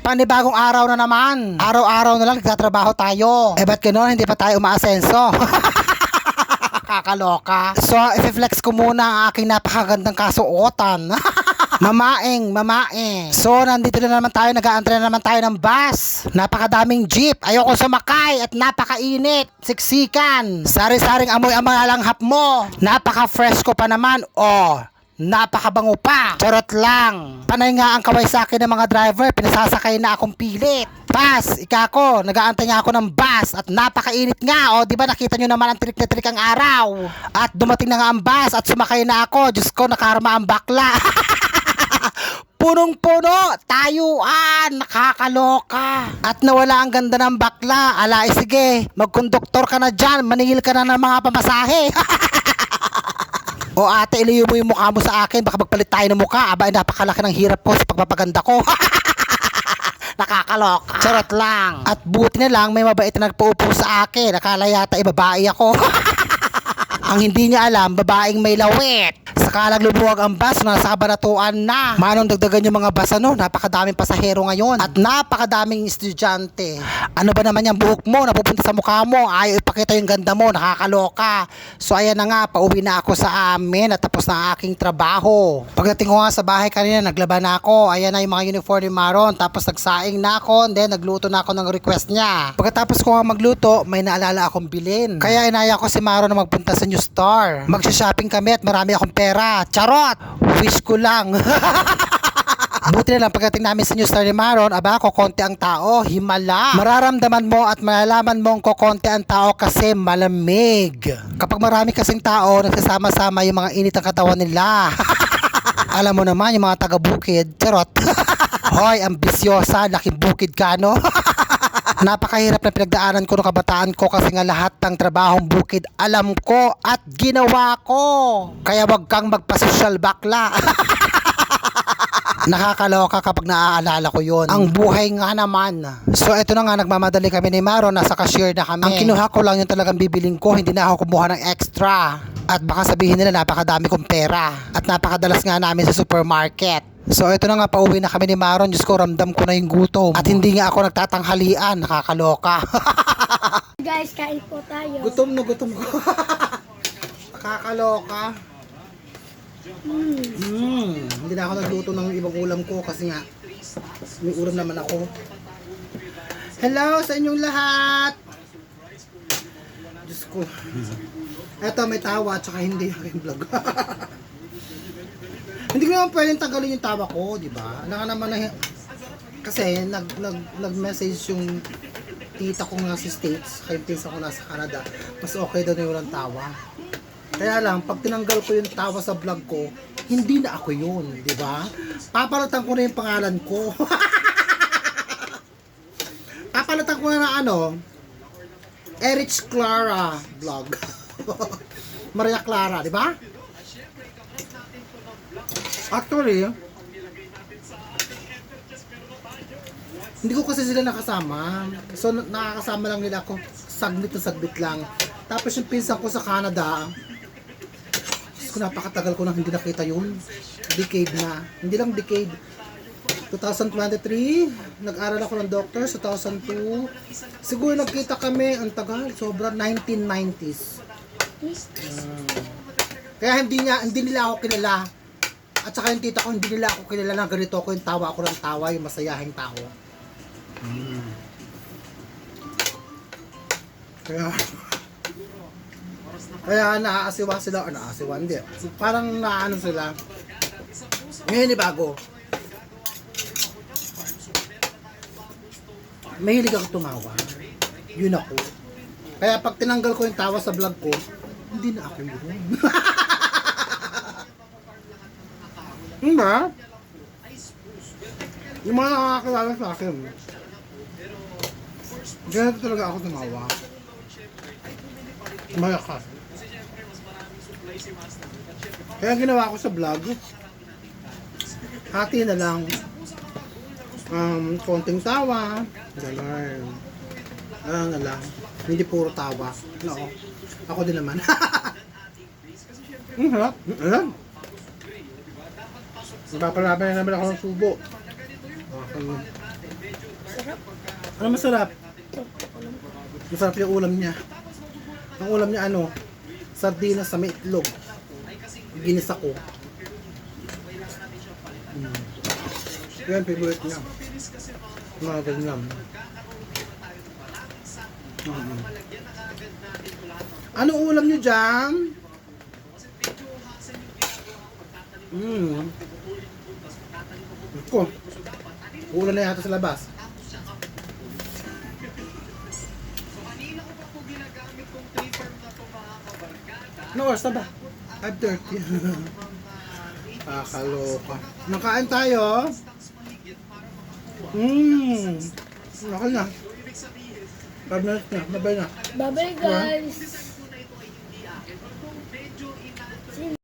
Panibagong araw na naman. Araw-araw na lang nagtatrabaho tayo. Ba't gano'n? Hindi pa tayo umaasenso. Kakaloka. So, i-flex ko muna ang aking napakagandang kasuotan. Mamaeng. So, nandito na naman tayo. Nag-aantay na naman tayo ng bus. Napakadaming jeep. Ayoko sumakay at napakainit. Siksikan. Sari-saring amoy ang malanghap mo. Napaka-fresh ko pa naman. Oh, napakabango pa. Charot lang. Panay nga ang kaway sa akin ng mga driver. Pinasasakay na akong pilit. Bus, ikako, nag-aantay nga ako ng bus at napakainit nga. O, di ba nakita nyo naman ang trik na trik ang araw. At dumating na nga ang bus at sumakay na ako. Diyos ko, nakarma ang bakla. Punong-puno, tayuan, nakakaloka. At nawala ang ganda ng bakla. Ala, sige, magkonduktor ka na dyan. Maningil ka na ng mga pamasahe. O ate, iliyo mo yung mukha mo sa akin. Baka magpalit tayo ng mukha. Aba, napakalaki ng hirap ko sa pagpapaganda ko. Nakakaloka. Charot lang. At buti na lang may mabait na nagpaupo sa akin. Akala yata babae ako. Ang hindi niya alam, babaeng may lawit. Sakalang lumuwag ang bus, nasa kabanatuan na. Manong dagdagan yung mga bus, napakadaming pasahero ngayon. At napakadaming estudyante. Ano ba naman yung buhok mo, napupunta sa mukha mo. Ayaw ipakita yung ganda mo, nakakaloka. So ayan na nga, pauwi na ako sa amin at tapos na ang aking trabaho. Pagdating ko nga sa bahay kanina, naglaba na ako. Ayan na yung mga uniform ni Maron. Tapos nagsaing na ako, then nagluto na ako ng request niya. Pagkatapos ko nga magluto, may naalala akong bilhin. Kaya inaya ko si Maron na magpunta sa New Star. Magsha-shopping kami at marami akong pera. Charot! Wish ko lang. Buti na lang pagdating namin sa New Star ni Maron, aba, kokonti ang tao, himala. Mararamdaman mo at malalaman mong kokonti ang tao kasi malamig. Kapag marami kasing tao, nagsasama-sama yung mga init ng katawan nila. Alam mo naman, yung mga taga-bukid, charot. Hoy, ambisyosa, laking bukid ka, no? Napakahirap na pinagdaanan ko ng kabataan ko kasi nga lahat ng trabahong bukid alam ko at ginawa ko. Kaya wag kang magpasosyal bakla. Nakakaloka kapag naaalala ko yun. Ang buhay nga naman. So eto na nga, nagmamadali kami ni Maron, nasa cashier na kami. Ang kinuha ko lang yung talagang bibiling ko, hindi na ako kumuha ng extra. At baka sabihin nila napakadami kong pera. At napakadalas nga namin sa supermarket. So ito na nga, pauwi na kami ni Maron. Diyos ko, ramdam ko na yung gutom. At hindi nga ako nagtatanghalian. Nakakaloka. Guys, kain po tayo. Gutom na gutom ko. Nakakaloka. Hindi na ako nagluto ng ibang ulam ko kasi nga may ulam naman ako. Hello sa inyong lahat. Diyos ko. Eto, may tawa at saka hindi aking vlog. Hindi ko naman pwedeng tagalin yung tawa ko, di ba? Alam ka naman na, kasi nag-message yung tita ko nga sa States, kaya pinsa ko nasa Canada, mas okay daw na yung walang tawa. Kaya lang, pag tinanggal ko yung tawa sa vlog ko, hindi na ako yun, di ba? Papalitan ko na yung pangalan ko. Papalitan ko na Erich Clara vlog. Maria Clara, di ba? Actually, hindi ko kasi sila nakasama. So, nakakasama lang nila ako saglit na saglit lang. Tapos yung pinsan ko sa Canada, napakatagal ko nang hindi nakita yun. Decade na. Hindi lang decade. 2023, nag-aral ako ng doctor. 2002, siguro nagkita kami, ang tagal, sobrang 1990s. Kaya hindi nila ako kilala. At saka yung tita ko, hindi nila ako kilala na ganito ako, yung tawa ako ng tawa, yung masayahing tao. Kaya naaasiwa sila, o naaasiwa, hindi. Parang naano sila. Ngayon ni bago. Mahilig ako tumawa. Yun ako. Kaya pag tinanggal ko yung tawa sa vlog ko, hindi na ako yun. Diba? Yung mga nakakakilala sa akin, ganito talaga ako tumawa. Malakas. Kaya ginawa ko sa vlog, hati na lang, konting tawa, gano'n. Na lang, hindi puro tawa. No, ako din naman. Harap, alam. Magpapalabay na naman ako ng subo. Sarap. Ano masarap? Masarap yung ulam niya. Ang ulam niya ano? Sardinas sa may itlog. Ginisa ko. Yan, favorite niya. Mga ganyan. Ano ulam niyo dyan? Ko. Ulan na yata sa labas. No oras na ba? 5:30. Kaloka. Nakain tayo. Okay na. 5 minutes na. Bye na. Bye-bye guys.